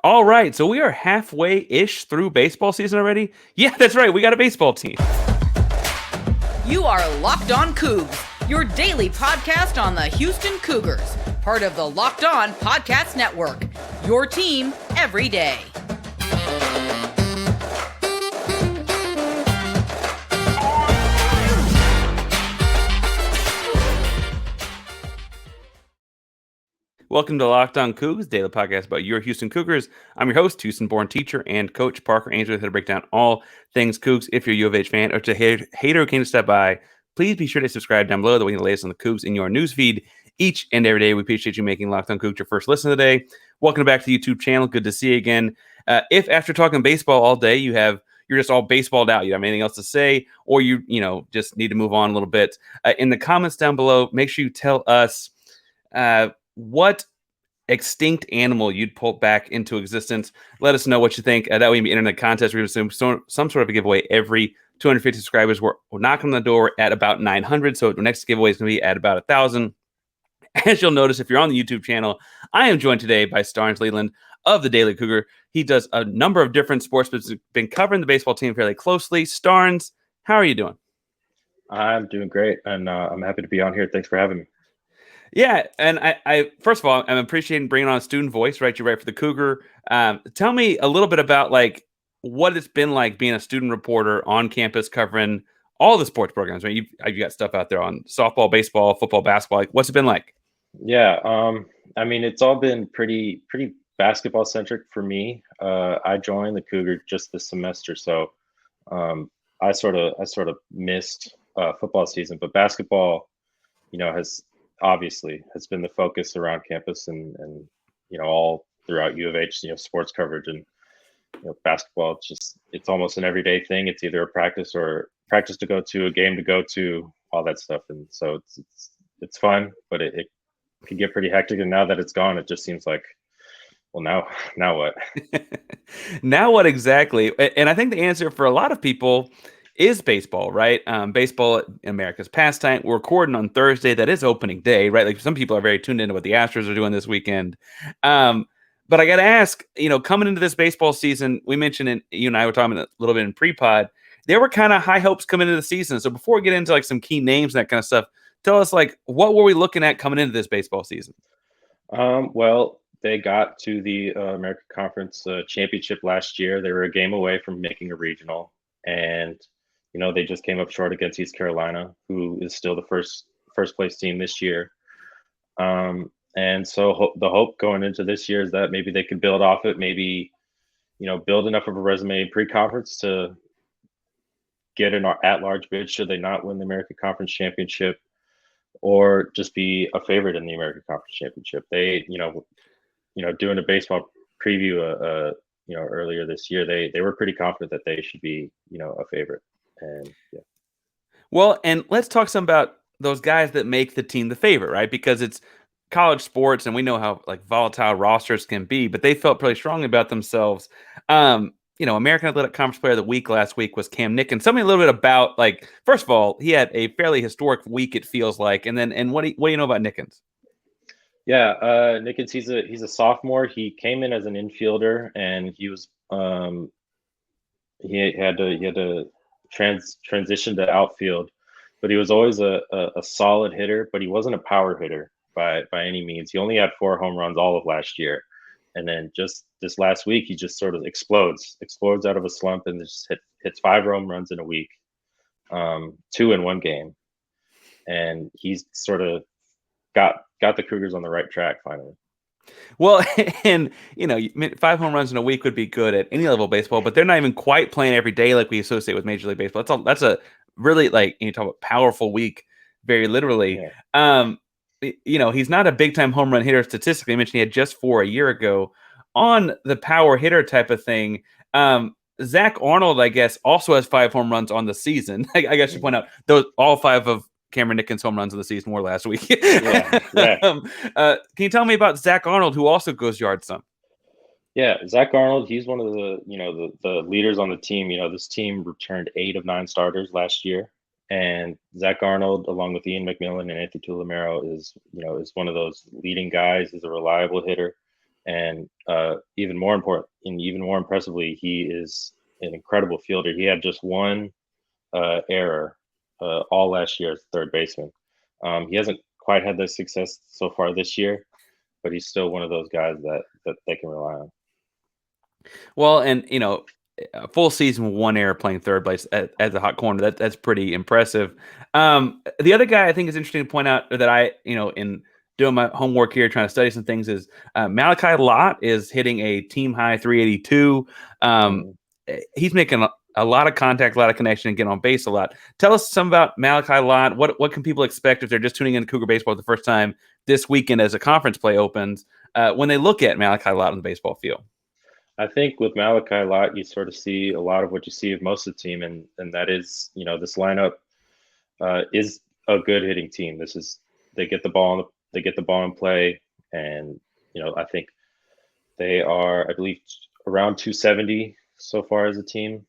All right, so we are halfway-ish through baseball season already. Yeah, that's right. We got a baseball team. You are Locked On Cougs, your daily podcast on the Houston Cougars, part of the Locked On Podcast Network, your team every day. Welcome to Locked On Cougs, daily podcast about your Houston Cougars. I'm your host, Houston-born teacher and coach Parker Ainsworth, here to break down all things Cougs. If you're a U of H fan or just a hater who came to step by, please be sure to subscribe down below. That we can latest on the Cougs in your newsfeed each and every day. We appreciate you making Locked On Cougs your first listen of the day. Welcome back to the YouTube channel. Good to see you again. If after talking baseball all day, you're just all baseballed out, you don't have anything else to say, or you just need to move on a little bit, in the comments down below, make sure you tell us what extinct animal you'd pull back into existence. Let us know what you think. That way, we enter the contest. We're going to assume some sort of a giveaway every 250 subscribers. We're knocking on the door at about 900, so the next giveaway is going to be at about 1,000. As you'll notice, if you're on the YouTube channel, I am joined today by Starns Leland of the Daily Cougar. He does a number of different sports, but has been covering the baseball team fairly closely. Starns, how are you doing? I'm doing great, and I'm happy to be on here. Thanks for having me. Yeah, and I first of all, I'm appreciating bringing on a student voice, right? You write for the Cougar. Tell me a little bit about what it's been like being a student reporter on campus covering all the sports programs. Right? You've got stuff out there on softball, baseball, football, basketball. What's it been like? Yeah, I mean, it's all been pretty basketball centric for me. I joined the Cougar just this semester, so I sort of missed football season, but basketball, has been the focus around campus and all throughout U of H, sports coverage, and basketball, it's almost an everyday thing. It's either a practice to go to, a game to go to, all that stuff. And so it's fun, but it can get pretty hectic. And now that it's gone, it just seems like, well, now what? Now what exactly? And I think the answer for a lot of people is baseball, right? Baseball, America's pastime. We're recording on Thursday. That is opening day, right? Like some people are very tuned into what the Astros are doing this weekend. But I got to ask, coming into this baseball season, we mentioned, you and I were talking a little bit in pre-pod, there were kind of high hopes coming into the season. So before we get into some key names and that kind of stuff, tell us what were we looking at coming into this baseball season? Well, they got to the American Conference Championship last year. They were a game away from making a regional, and they just came up short against East Carolina, who is still the first place team this year. And so the hope going into this year is that maybe they could build off it, maybe, build enough of a resume pre-conference to get an at-large bid should they not win the American Conference Championship, or just be a favorite in the American Conference Championship. They, doing a baseball preview, earlier this year, they were pretty confident that they should be, a favorite. And yeah. Well, and let's talk some about those guys that make the team the favorite, right? Because it's college sports, and we know how volatile rosters can be, but they felt pretty strongly about themselves. American Athletic Conference Player of the Week last week was Cam Nickens. Tell me a little bit about first of all, he had a fairly historic week, it feels like, and what do you know about Nickens? Yeah, Nickens, he's a sophomore. He came in as an infielder, and he was he had to transition to outfield, but he was always a solid hitter, but he wasn't a power hitter by any means. He only had 4 home runs all of last year, and then just this last week he just sort of explodes out of a slump and just hits 5 home runs in a week, 2 in one game, and he's sort of got the Cougars on the right track finally. Well, and 5 home runs in a week would be good at any level of baseball, but they're not even quite playing every day like we associate with Major League Baseball. That's a really you talk about powerful week, very literally. Yeah. He's not a big time home run hitter statistically. I mentioned he had just 4 a year ago. On the power hitter type of thing, Zach Arnold, I guess, also has 5 home runs on the season. I guess you point out those all 5 of Cameron Nickens' home runs of the season were last week. Yeah. Can you tell me about Zach Arnold, who also goes yard some? Yeah, Zach Arnold, he's one of the leaders on the team. This team returned 8 of 9 starters last year, and Zach Arnold, along with Ian McMillan and Anthony Tulamero, is one of those leading guys. He's a reliable hitter. And even more important and even more impressively, he is an incredible fielder. He had just one error all last year as third baseman. He hasn't quite had the success so far this year, but he's still one of those guys that they can rely on. Well, and a full season with one error playing third place as a hot corner. That's pretty impressive. The other guy I think is interesting to point out that I, in doing my homework here, trying to study some things, is Malachi Lott is hitting a team high 382. He's making a lot of contact, a lot of connection, and getting on base a lot. Tell us some about Malachi Lott. What can people expect if they're just tuning in to Cougar baseball for the first time this weekend as a conference play opens when they look at Malachi Lott on the baseball field? I think with Malachi Lott, you sort of see a lot of what you see of most of the team, and that is, this lineup is a good hitting team. They get the ball in play, and I think they are, I believe, around 270 so far as a team.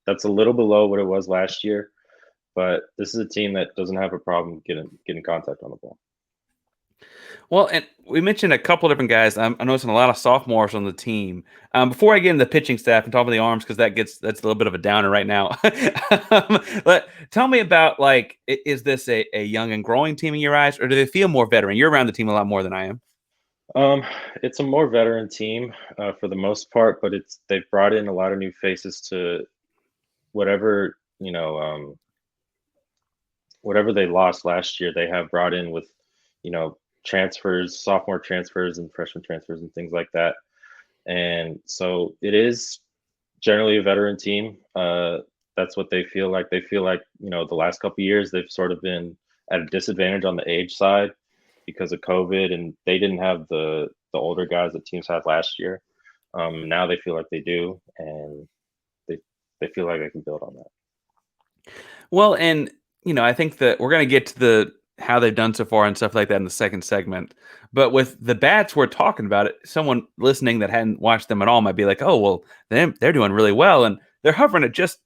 That's a little below what it was last year, but this is a team that doesn't have a problem getting contact on the ball. Well, and we mentioned a couple different guys. I'm noticing a lot of sophomores on the team. Before I get into the pitching staff and talk about the arms, because that's a little bit of a downer right now. But tell me about, is this a young and growing team in your eyes, or do they feel more veteran? You're around the team a lot more than I am. It's a more veteran team for the most part, but they've brought in a lot of new faces to whatever whatever they lost last year. They have brought in with transfers, sophomore transfers and freshman transfers and things like that. And so it is generally a veteran team. That's what they feel like. They feel like, the last couple of years, they've sort of been at a disadvantage on the age side because of COVID, and they didn't have the older guys that teams had last year. Now they feel like they do, and they feel like they can build on that. Well, and, I think that we're going to get to how they've done so far and stuff like that in the second segment. But with the bats we're talking about, someone listening that hadn't watched them at all might be like, oh, well, they're doing really well. And they're hovering at just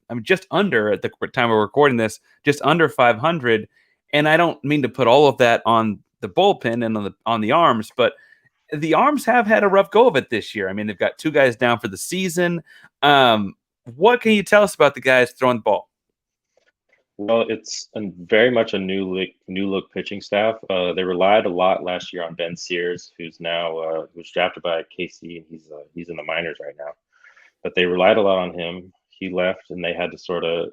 under, at the time we're recording this, just under 500. And I don't mean to put all of that on the bullpen and on the arms, but the arms have had a rough go of it this year. I mean, they've got two guys down for the season. What can you tell us about the guys throwing the ball? Well, it's very much a new look pitching staff. They relied a lot last year on Ben Sears, who's now was drafted by KC, and he's in the minors right now. But they relied a lot on him. He left, and they had to sort of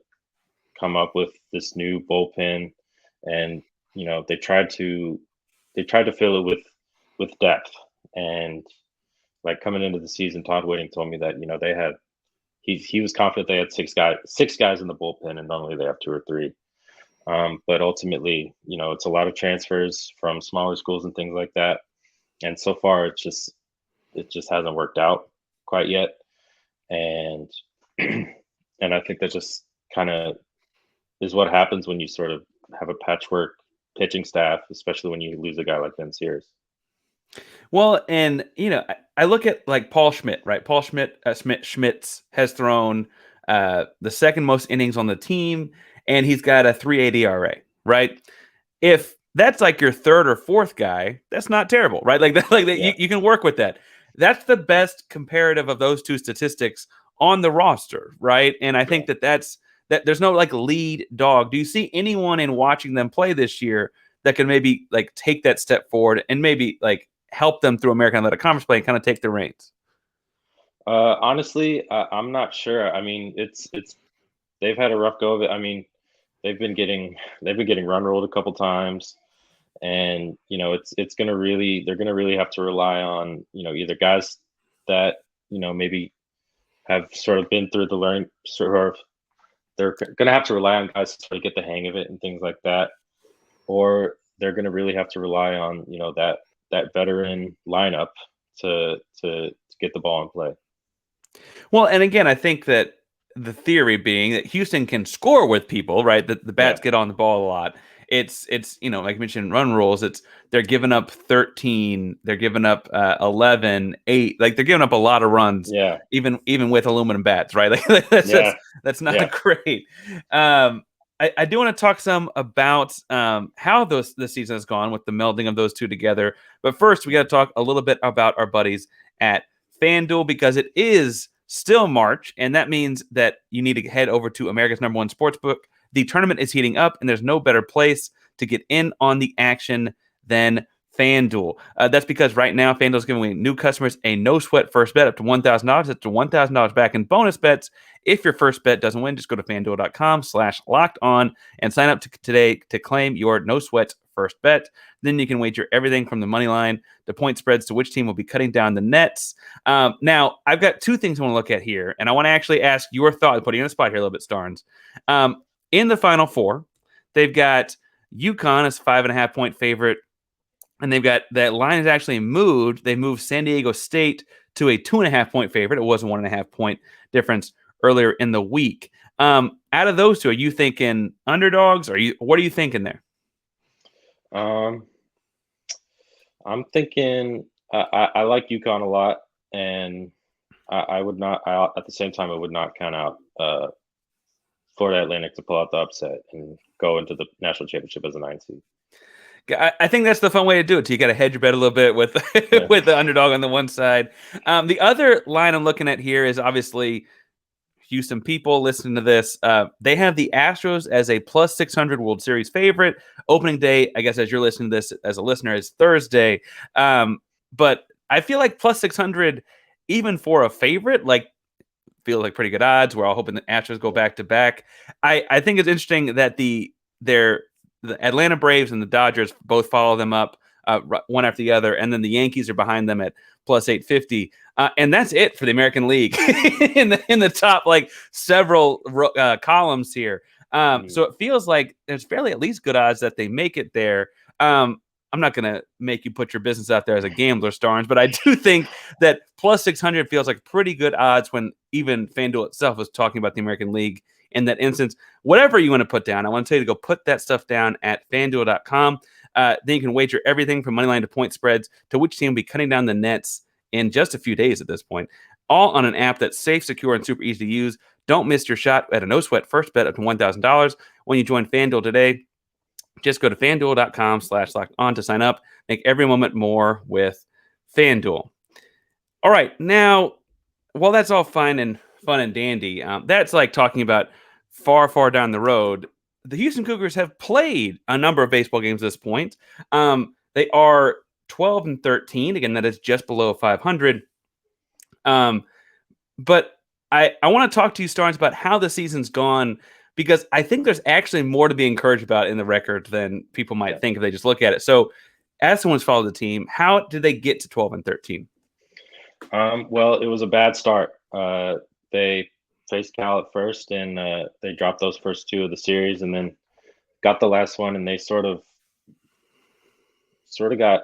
come up with this new bullpen, and they tried to fill it with depth. And like coming into the season, Todd Whitting told me that they had. He was confident they had six guys in the bullpen, and normally they have two or three. But ultimately, it's a lot of transfers from smaller schools and things like that. And so far, it just hasn't worked out quite yet. And and I think that just kind of is what happens when you sort of have a patchwork pitching staff, especially when you lose a guy like Ben Sears. Well, and I look at Paul Schmidt, right? Paul Schmitz has thrown the second most innings on the team, and he's got a 3.80 ERA, right? If that's your third or fourth guy, that's not terrible, right? Yeah. You can work with that. That's the best comparative of those two statistics on the roster, right? And I think that there's no lead dog. Do you see anyone in watching them play this year that can maybe take that step forward and maybe help them through American Athletic Conference play and kind of take the reins? Honestly, I'm not sure. I mean, it's they've had a rough go of it. I mean, they've been getting run rolled a couple times, and they're gonna really have to rely on either guys that maybe have sort of been through the learning, they're gonna have to rely on guys to sort of get the hang of it and things like that, or they're gonna really have to rely on that veteran lineup to get the ball in play. Well, and again, I think that the theory being that Houston can score with people, right? That the bats get on the ball a lot. It's like you mentioned, run rules. They're giving up 13, they're giving up 11, 8. They're giving up a lot of runs. Even with aluminum bats, right? That's not great. I do want to talk some about how this season has gone with the melding of those two together. But first, we got to talk a little bit about our buddies at FanDuel, because it is still March, and that means that you need to head over to America's #1 sportsbook. The tournament is heating up, and there's no better place to get in on the action than FanDuel. That's because right now FanDuel is giving away new customers a no-sweat first bet up to $1,000. That's to $1,000 back in bonus bets. If your first bet doesn't win, just go to FanDuel.com/lockedon and sign up today to claim your no-sweat first bet. Then you can wager everything from the money line to point spreads to which team will be cutting down the nets. Now, I've got two things I want to look at here, and I want to actually ask your thought, putting you on the spot here a little bit, Starns. In the Final Four, they've got UConn as 5.5-point favorite, and they've got that line is actually moved. They moved San Diego State to a 2.5-point favorite. It was a 1.5-point difference earlier in the week. Out of those two, are you thinking underdogs? What are you thinking there? I'm thinking I like UConn a lot, and I would not. At the same time, I would not count out Florida Atlantic to pull out the upset and go into the national championship as a 9 seed. I think that's the fun way to do it. You got to hedge your bet a little bit with with the underdog on the one side. The other line I'm looking at here is obviously Houston people listening to this. They have the Astros as a plus 600 World Series favorite. Opening day, I guess, as you're listening to this as a listener, is Thursday. But I feel like plus 600, even for a favorite, feels like pretty good odds. We're all hoping the Astros go back to back. I think it's interesting that the Atlanta Braves and the Dodgers both follow them up one after the other, and then the Yankees are behind them at plus 850, and that's it for the American League in the top several columns here. So it feels like there's fairly at least good odds that they make it there. I'm not going to make you put your business out there as a gambler, Starnes, but I do think that plus 600 feels like pretty good odds when even FanDuel itself was talking about the American League in that instance. Whatever you want to put down, I want to tell you to go put that stuff down at FanDuel.com. Then you can wager everything from moneyline to point spreads to which team will be cutting down the nets in just a few days at this point. All on an app that's safe, secure, and super easy to use. Don't miss your shot at a no-sweat first bet up to $1,000 when you join FanDuel today. Just go to FanDuel.com/lockedon to sign up. Make every moment more with FanDuel. All right, now, while that's all fine and fun and dandy, that's like talking about far, far down the road. The Houston Cougars have played a number of baseball games at this point. They are 12-13. Again, that is just below 500. But I want to talk to you, Starnes, about how the season's gone, because I think there's actually more to be encouraged about in the record than people might think if they just look at it. So, as someone's followed the team, how did they get to 12-13? Well, it was a bad start. They faced Cal at first, and they dropped those first two of the series, and then got the last one, and they sort of got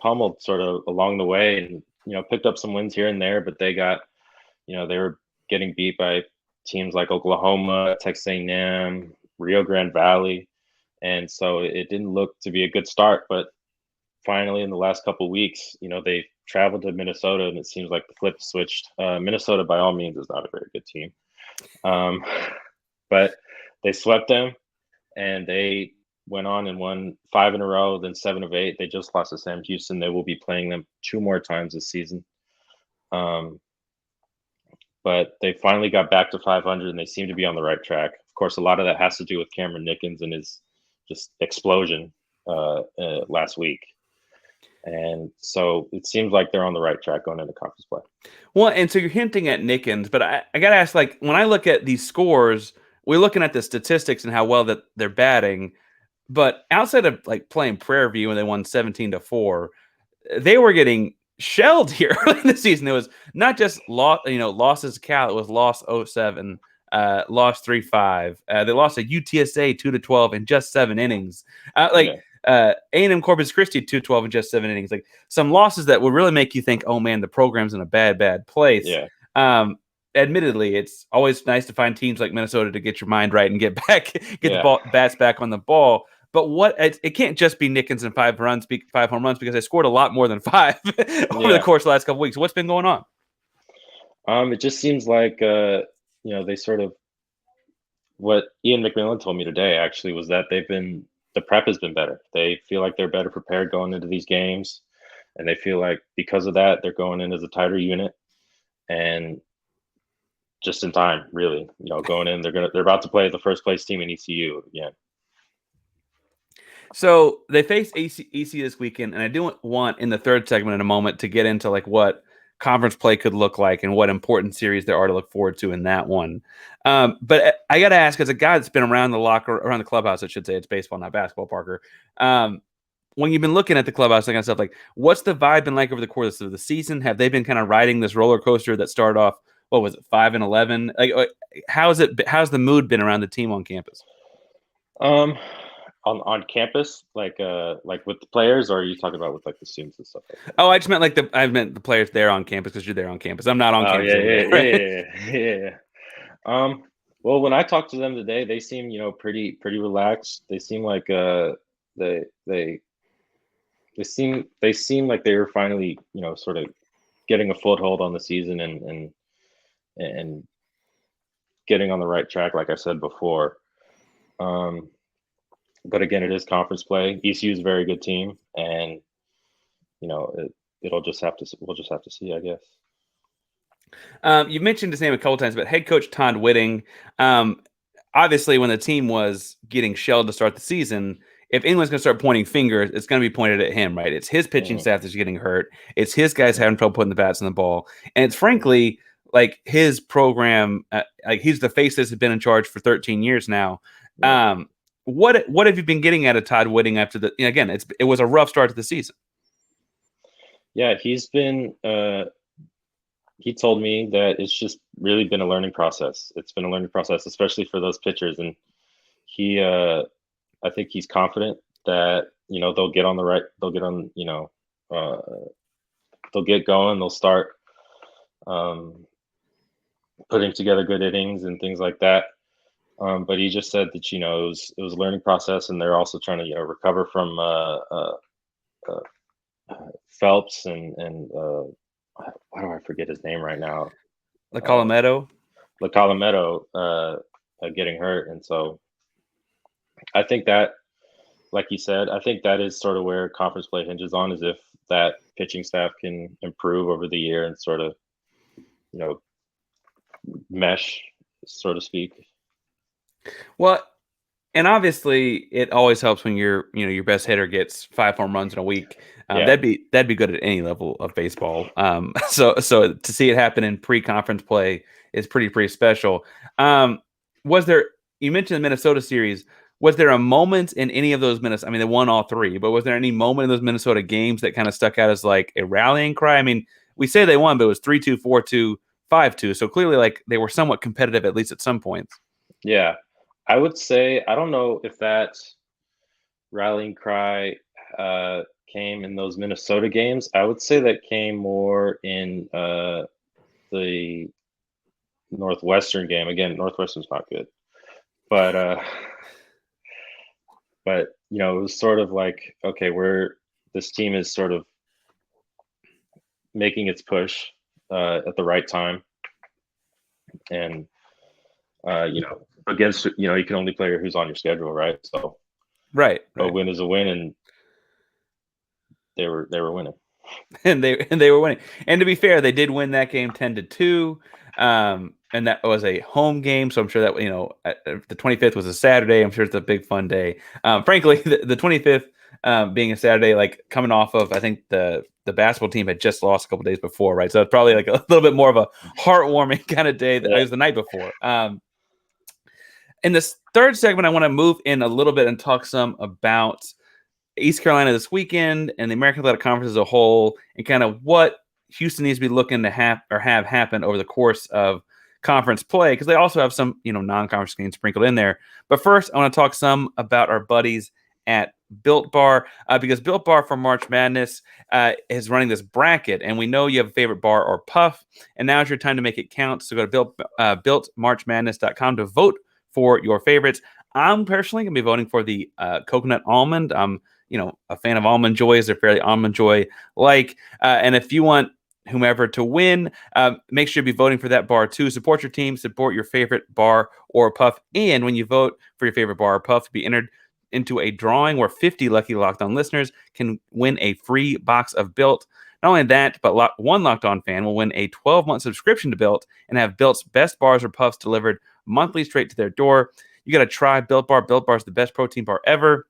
pummeled sort of along the way, and picked up some wins here and there, but they got they were getting beat by teams like Oklahoma, Texas A&M, Rio Grande Valley, and so it didn't look to be a good start. But finally, in the last couple of weeks, they traveled to Minnesota, and it seems like the flip switched. Minnesota, by all means, is not a very good team, but they swept them, and they went on and won 5 in a row, then 7 of 8. They just lost to Sam Houston. They will be playing them 2 more times this season. But they finally got back to 500, and they seem to be on the right track. Of course, a lot of that has to do with Cam Nickens and his just explosion last week. And so it seems like they're on the right track going into conference play. Well, and so you're hinting at Nickens, but I got to ask, when I look at these scores, we're looking at the statistics and how well that they're batting. But outside of playing Prairie View when they won 17-4, they were getting shelled here early in the season. It was not just losses to Cal. It was loss 0-7, lost 3-5. They lost to UTSA 2-12 in just 7 innings. A&M Corpus Christi 2-12 in just 7 innings. Some losses that would really make you think, oh man, the program's in a bad place. Yeah. Admittedly, it's always nice to find teams like Minnesota to get your mind right and get the bats back on the ball. But it can't just be Nickens and 5 home runs, because they scored a lot more than 5 over the course of the last couple weeks. What's been going on? It just seems like they sort of what Ian McMillan told me today actually was that the prep has been better. They feel like they're better prepared going into these games, and they feel like because of that they're going in as a tighter unit and just in time. Really, going in they're about to play the first place team in ECU again. So they face ECU this weekend, and I do want in the third segment in a moment to get into like what conference play could look like and what important series there are to look forward to in that one. But I got to ask, as a guy that's been around around the clubhouse, I should say, it's baseball, not basketball, Parker. When you've been looking at the clubhouse, that kind of stuff, like what's the vibe been like over the course of the season? Have they been kind of riding this roller coaster that started off, what was it, 5-11? Like, how's the mood been around the team on campus? On campus, like with the players, or are you talking about with like the students and stuff like that? Oh, I just meant I meant the players there on campus because you're there on campus. I'm not on campus. Yeah. Well, when I talked to them today, they seem pretty relaxed. They seem like they seem like they were finally sort of getting a foothold on the season and getting on the right track, like I said before. But again, it is conference play. ECU is a very good team, and we'll just have to see, I guess. You mentioned his name a couple times, but head coach Todd Whitting. Obviously, when the team was getting shelled to start the season, if anyone's going to start pointing fingers, it's going to be pointed at him, right? It's his pitching staff that's getting hurt. It's his guys having trouble putting the bats in the ball, and it's frankly like his program. Like he's the face that's been in charge for 13 years now. What have you been getting out of Todd Whitting after the? Again, it was a rough start to the season. Yeah, he's been. He told me that it's just really been a learning process. It's been a learning process, especially for those pitchers, and he. I think he's confident that they'll get on the right. They'll get on. They'll get going. They'll start putting together good innings and things like that. But he just said that it was a learning process, and they're also trying to recover from Phelps and why do I forget his name right now? Lacalamedo getting hurt, and so I think that, like you said, I think that is sort of where conference play hinges on, is if that pitching staff can improve over the year and sort of mesh, so to speak. Well, and obviously, it always helps when your best hitter gets 5 home runs in a week. That'd be good at any level of baseball. So to see it happen in pre-conference play is pretty special. Was there? You mentioned the Minnesota series. Was there a moment in any of those Minnesota? I mean, they won all 3, but was there any moment in those Minnesota games that kind of stuck out as like a rallying cry? I mean, we say they won, but it was 3-2, 4-2, 5-2. So clearly, like they were somewhat competitive at least at some points. Yeah. I would say, I don't know if that rallying cry came in those Minnesota games. I would say that came more in the Northwestern game. Again, Northwestern's not good, but it was sort of like, okay, this team is sort of making its push at the right time, and against you can only play who's on your schedule, right? So right. A win is a win, and they were winning, and they were winning. And to be fair, they did win that game 10-2, and that was a home game. So I'm sure that the 25th was a Saturday. I'm sure it's a big fun day. Frankly, the 25th being a Saturday, like coming off of, I think the basketball team had just lost a couple days before, right? So it's probably like a little bit more of a heartwarming kind of day that it was the night before. In this third segment, I want to move in a little bit and talk some about East Carolina this weekend and the American Athletic Conference as a whole, and kind of what Houston needs to be looking to have happen over the course of conference play, because they also have some non-conference games sprinkled in there. But first, I want to talk some about our buddies at Built Bar, because Built Bar for March Madness is running this bracket, and we know you have a favorite bar or puff, and now's your time to make it count. So go to builtmarchmadness.com to vote for your favorites. I'm personally going to be voting for the coconut almond. I'm a fan of Almond Joy. They're fairly Almond Joy like. And if you want whomever to win. Make sure to be voting for that bar too. Support your team, support your favorite bar or puff. And when you vote for your favorite bar or puff, to be entered into a drawing where 50 lucky Locked On listeners can win a free box of Built. Not only that, but one Locked On fan will win a 12-month subscription to Built and have Built's best bars or puffs delivered monthly straight to their door. You got to try Built Bar. Built Bar is the best protein bar ever.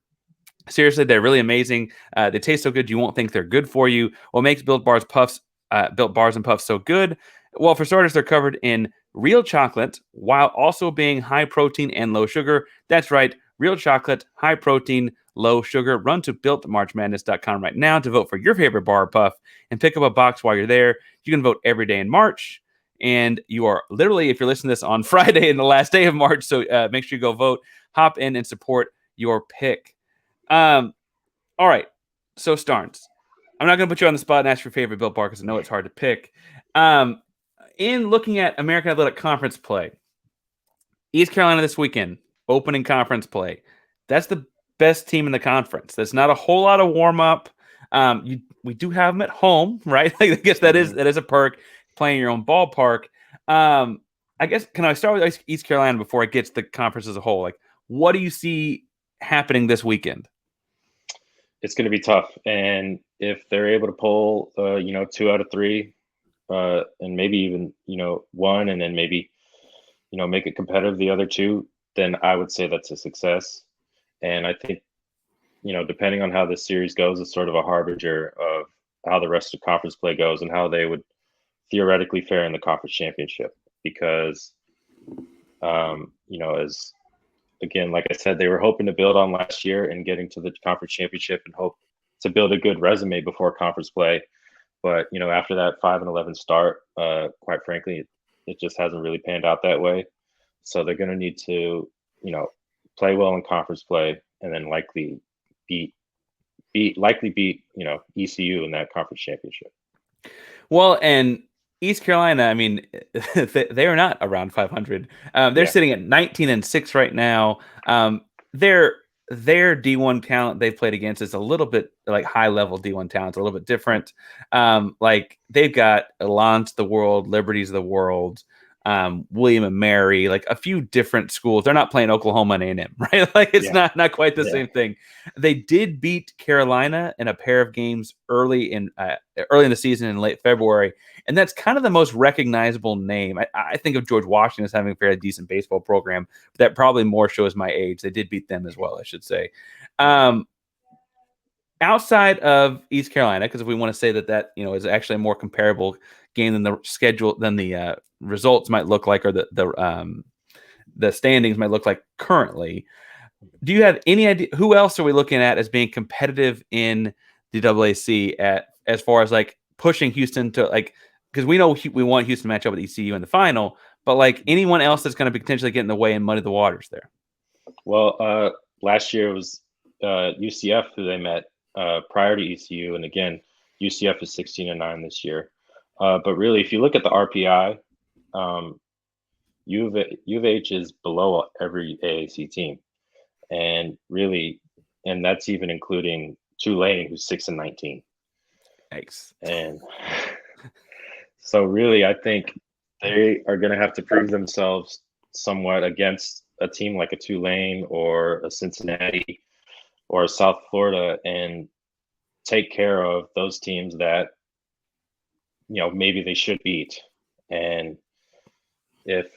Seriously, they're really amazing. They taste so good you won't think they're good for you. What makes Built Bars and Puffs so good? Well, for starters, they're covered in real chocolate while also being high protein and low sugar. That's right, real chocolate, high protein, low sugar. Run to builtmarchmadness.com right now to vote for your favorite bar or puff and pick up a box while you're there. You can vote every day in March. And you are literally, if you're listening to this on Friday and the last day of March, so make sure you go vote, hop in and support your pick. All right. So Starns, I'm not going to put you on the spot and ask your favorite Built Bar because I know it's hard to pick. In looking at American Athletic Conference play, East Carolina this weekend, opening conference play. That's the best team in the conference. There's not a whole lot of warm up. We do have them at home, right? I guess that is a perk, playing your own ballpark. I guess, can I start with East Carolina before I get to the conference as a whole? Like, what do you see happening this weekend? It's going to be tough, and if they're able to pull, 2 out of 3, and maybe even one, and then maybe make it competitive the other 2, then I would say that's a success. And I think depending on how this series goes, it's sort of a harbinger of how the rest of conference play goes and how they would theoretically fare in the conference championship. Because as again, like I said, they were hoping to build on last year and getting to the conference championship and hope to build a good resume before conference play. But, after that 5-11 start, quite frankly, it just hasn't really panned out that way. So they're going to need to, play well in conference play and then likely beat ECU in that conference championship. Well, and East Carolina, I mean, they are not around 500. They're sitting at 19-6 right now. Their D1 talent they've played against is a little bit like high-level D1 talent, a little bit different. Like they've got Alliance of the World, Liberties of the World, William and Mary, like a few different schools. They're not playing Oklahoma and A&M, right? Like it's not quite the same thing. They did beat Carolina in a pair of games early in the season in late February, and that's kind of the most recognizable name. I think of George Washington as having a fairly decent baseball program, but that probably more shows my age. They did beat them as well, I should say. Outside of East Carolina, because if we want to say that is actually a more comparable game than the schedule, than the results might look like, or the standings might look like currently. Do you have any idea who else are we looking at as being competitive in the AAC as far as like pushing Houston to, like, because we know we want Houston to match up with ECU in the final, but like anyone else that's going to potentially get in the way and muddy the waters there? Well, last year it was UCF who they met prior to ECU, and again, UCF is 16-9 this year. But really, if you look at the RPI, U of H is below every AAC team, and that's even including Tulane, who's 6-19. Thanks. And so, really, I think they are going to have to prove themselves somewhat against a team like a Tulane or a Cincinnati or a South Florida, and take care of those teams that maybe they should beat. And if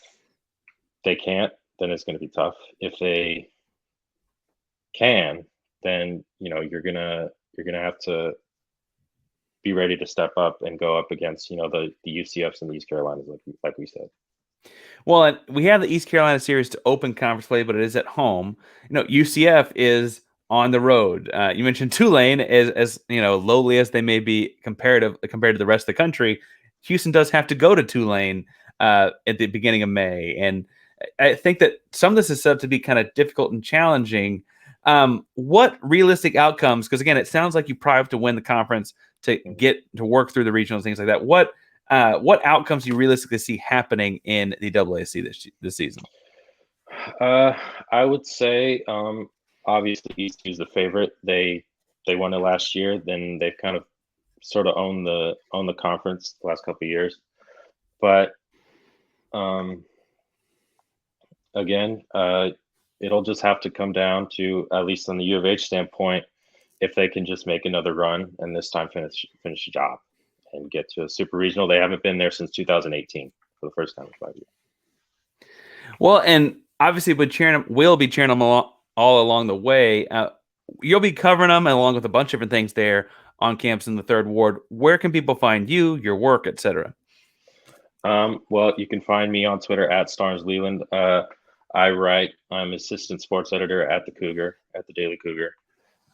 they can't, then it's going to be tough. If they can, then you're gonna have to be ready to step up and go up against the UCFs and the East Carolinas, like we said. Well, and we have the East Carolina series to open conference play, but it is at home. UCF is on the road. You mentioned Tulane, as lowly as they may be compared to the rest of the country. Houston does have to go to Tulane at the beginning of May, and I think that some of this is set up to be kind of difficult and challenging. What realistic outcomes? Because again, it sounds like you probably have to win the conference to get to work through the regionals, things like that. What outcomes do you realistically see happening in the AAC this season? I would say, obviously, ECU is the favorite. They won it last year. Then they've kind of sort of own the conference the last couple of years. But again, it'll just have to come down to, at least on the U of H standpoint, if they can just make another run and this time finish the job and get to a super regional. They haven't been there since 2018 for the first time in 5 years. Well, and obviously, we'll be cheering them all along the way. You'll be covering them along with a bunch of different things there on campus in the Third Ward. Where can people find you, your work, etc.? Well, you can find me on Twitter at Starns Leland. I'm assistant sports editor at the Cougar, at the Daily Cougar,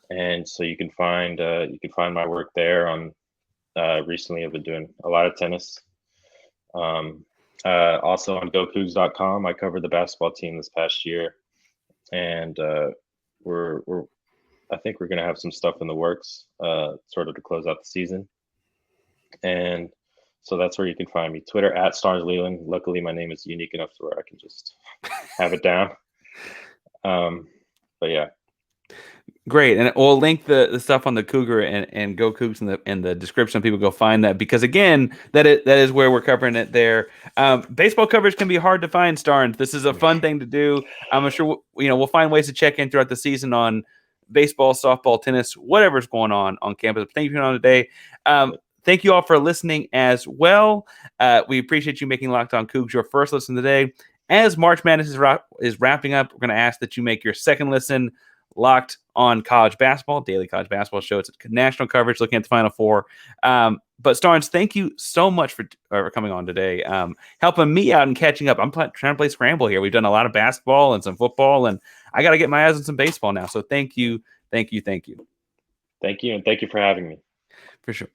and so you can find my work there. On recently, I've been doing a lot of tennis. Also on GoCougs.com, I covered the basketball team this past year, and I think we're going to have some stuff in the works, sort of to close out the season. And so that's where you can find me. Twitter at Starns Leland. Luckily, my name is unique enough to where I can just have it down. But yeah. Great. And we'll link the stuff on the Cougar and Go Cougs in the description. People go find that, because again, that is where we're covering it there. Baseball coverage can be hard to find, Starns. This is a fun thing to do. I'm sure we'll find ways to check in throughout the season on baseball, softball, tennis, whatever's going on campus. Thank you for coming on today. Thank you all for listening as well. We appreciate you making Locked On Cougs your first listen today. As March Madness is wrapping up, we're going to ask that you make your second listen Locked On College Basketball, daily college basketball show. It's national coverage looking at the Final Four. But Starns, thank you so much for coming on today, helping me out and catching up. I'm trying to play Scramble here. We've done a lot of basketball and some football, and I got to get my eyes on some baseball now. So thank you. Thank you, and thank you for having me. For sure.